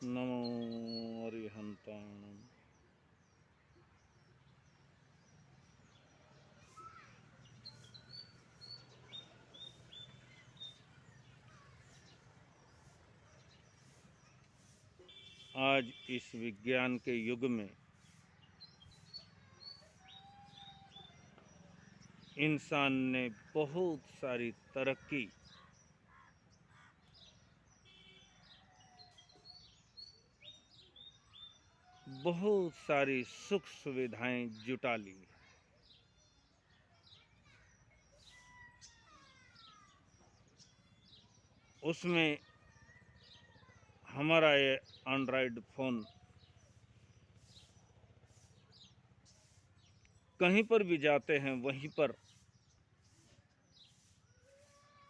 नमो अरिहंताणम्। आज इस विज्ञान के युग में इंसान ने बहुत सारी तरक्की, बहुत सारी सुख सुविधाएं जुटा ली। उसमें हमारा ये एंड्रॉयड फ़ोन कहीं पर भी जाते हैं वहीं पर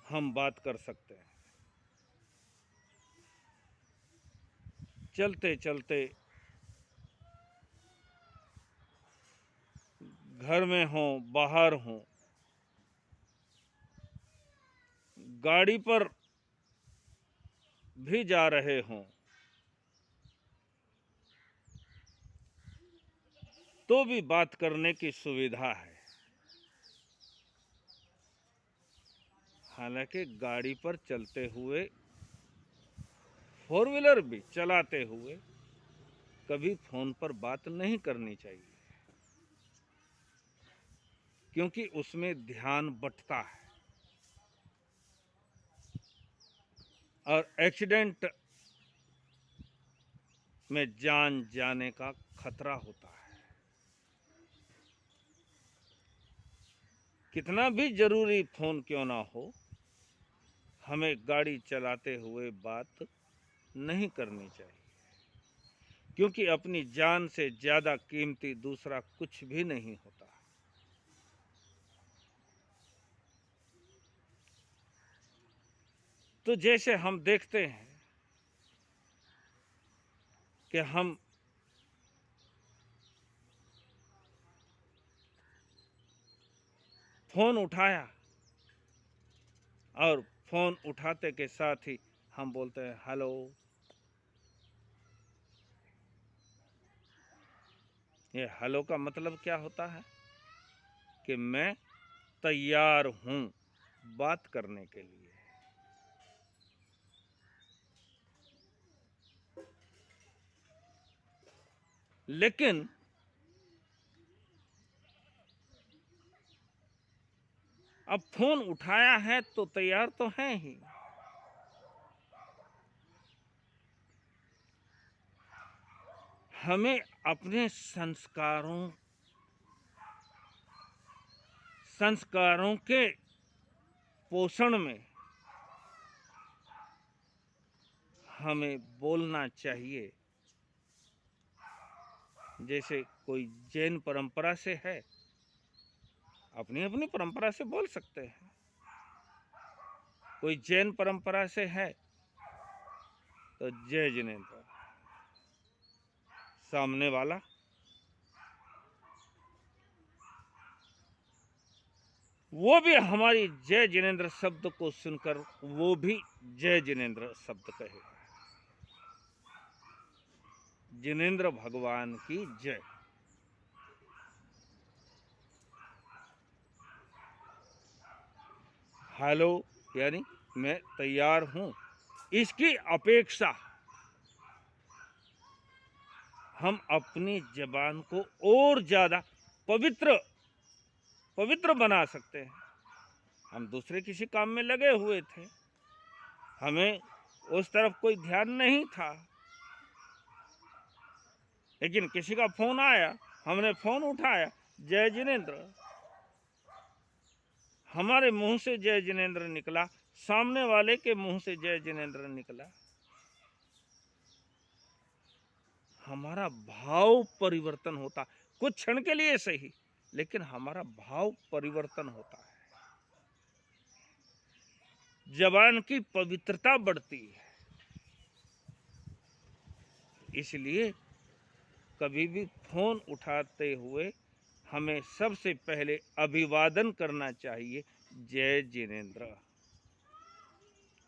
हम बात कर सकते हैं। चलते चलते घर में हों, बाहर हों, गाड़ी पर भी जा रहे हों, तो भी बात करने की सुविधा है। हालांकि गाड़ी पर चलते हुए, फोर व्हीलर भी चलाते हुए कभी फोन पर बात नहीं करनी चाहिए, क्योंकि उसमें ध्यान बंटता है और एक्सीडेंट में जान जाने का खतरा होता है। कितना भी जरूरी फोन क्यों ना हो, हमें गाड़ी चलाते हुए बात नहीं करनी चाहिए, क्योंकि अपनी जान से ज्यादा कीमती दूसरा कुछ भी नहीं होता। तो जैसे हम देखते हैं कि हम फोन उठाया और फोन उठाते के साथ ही हम बोलते हैं हेलो। ये हेलो का मतलब क्या होता है कि मैं तैयार हूं बात करने के लिए। लेकिन अब फोन उठाया है तो तैयार तो हैं ही। हमें अपने संस्कारों के पोषण में हमें बोलना चाहिए। जैसे कोई जैन परंपरा से है, अपनी अपनी परंपरा से बोल सकते हैं। कोई जैन परंपरा से है तो जय जिनेन्द्र। सामने वाला वो भी हमारी जय जिनेन्द्र शब्द को सुनकर वो भी जय जिनेन्द्र शब्द कहेगा। जिनेन्द्र भगवान की जय। हेलो यानी मैं तैयार हूं, इसकी अपेक्षा हम अपनी जबान को और ज्यादा पवित्र बना सकते हैं। हम दूसरे किसी काम में लगे हुए थे, हमें उस तरफ कोई ध्यान नहीं था, लेकिन किसी का फोन आया, हमने फोन उठाया, जय जिनेन्द्र। हमारे मुंह से जय जिनेन्द्र निकला, सामने वाले के मुंह से जय जिनेन्द्र निकला। हमारा भाव परिवर्तन होता, कुछ क्षण के लिए सही, लेकिन हमारा भाव परिवर्तन होता है। जबान की पवित्रता बढ़ती है। इसलिए कभी भी फोन उठाते हुए हमें सबसे पहले अभिवादन करना चाहिए, जय जिनेन्द्र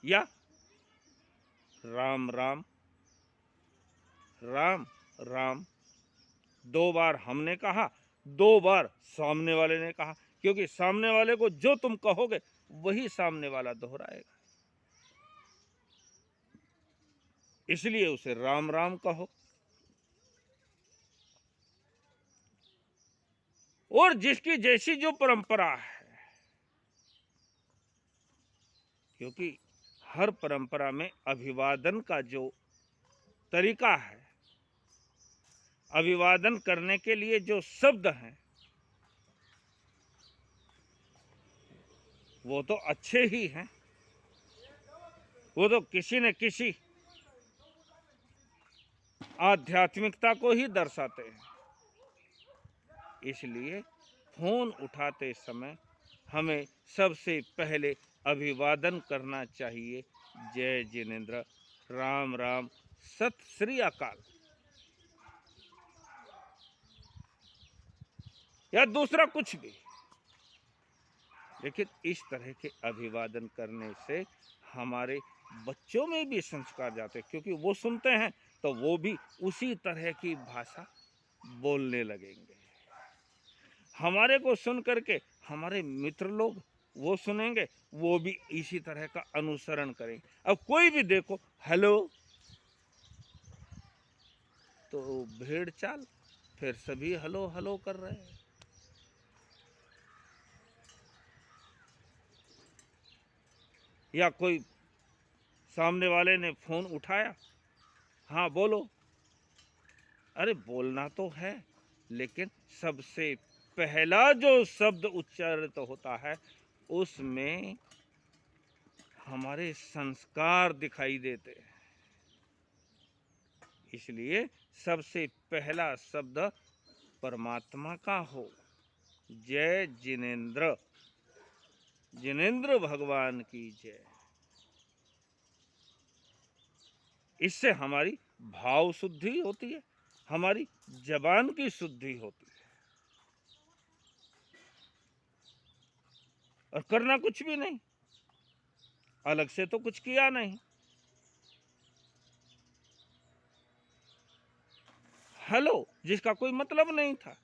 या राम राम, राम राम 2 बार हमने कहा, 2 बार सामने वाले ने कहा, क्योंकि सामने वाले को जो तुम कहोगे वही सामने वाला दोहराएगा। इसलिए उसे राम राम कहो। और जिसकी जैसी जो परंपरा है, क्योंकि हर परंपरा में अभिवादन का जो तरीका है, अभिवादन करने के लिए जो शब्द हैं, वो तो अच्छे ही हैं, वो तो किसी न किसी आध्यात्मिकता को ही दर्शाते हैं। इसलिए फोन उठाते समय हमें सबसे पहले अभिवादन करना चाहिए। जय जिनेंद्र, राम राम, सत श्री अकाल, या दूसरा कुछ भी। लेकिन इस तरह के अभिवादन करने से हमारे बच्चों में भी संस्कार जाते हैं, क्योंकि वो सुनते हैं तो वो भी उसी तरह की भाषा बोलने लगेंगे। हमारे को सुन करके हमारे मित्र लोग वो सुनेंगे, वो भी इसी तरह का अनुसरण करेंगे। अब कोई भी देखो हेलो तो भेड़ चाल, फिर सभी हेलो हेलो कर रहे हैं। या कोई सामने वाले ने फोन उठाया, हाँ बोलो, अरे बोलना तो है, लेकिन सबसे पहला जो शब्द उच्चारित होता है उसमें हमारे संस्कार दिखाई देते हैं। इसलिए सबसे पहला शब्द परमात्मा का हो, जय जिनेंद्र, जिनेंद्र भगवान की जय। इससे हमारी भाव शुद्धि होती है, हमारी जबान की शुद्धि होती है, और करना कुछ भी नहीं, अलग से तो कुछ किया नहीं। हेलो जिसका कोई मतलब नहीं था,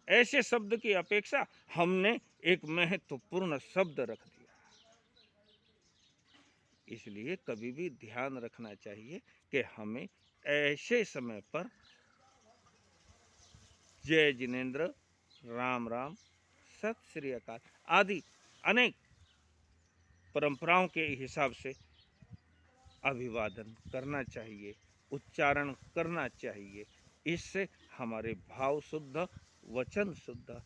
ऐसे शब्द की अपेक्षा हमने एक महत्वपूर्ण शब्द रख दिया। इसलिए कभी भी ध्यान रखना चाहिए कि हमें ऐसे समय पर जय जिनेंद्र, राम राम, सत श्री अकाल आदि अनेक परंपराओं के हिसाब से अभिवादन करना चाहिए, उच्चारण करना चाहिए। इससे हमारे भाव शुद्ध, वचन शुद्ध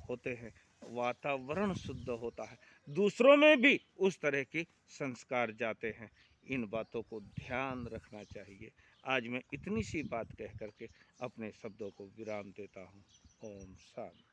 होते हैं, वातावरण शुद्ध होता है, दूसरों में भी उस तरह के संस्कार जाते हैं। इन बातों को ध्यान रखना चाहिए। आज मैं इतनी सी बात कह करके अपने शब्दों को विराम देता हूँ। ओम शांति।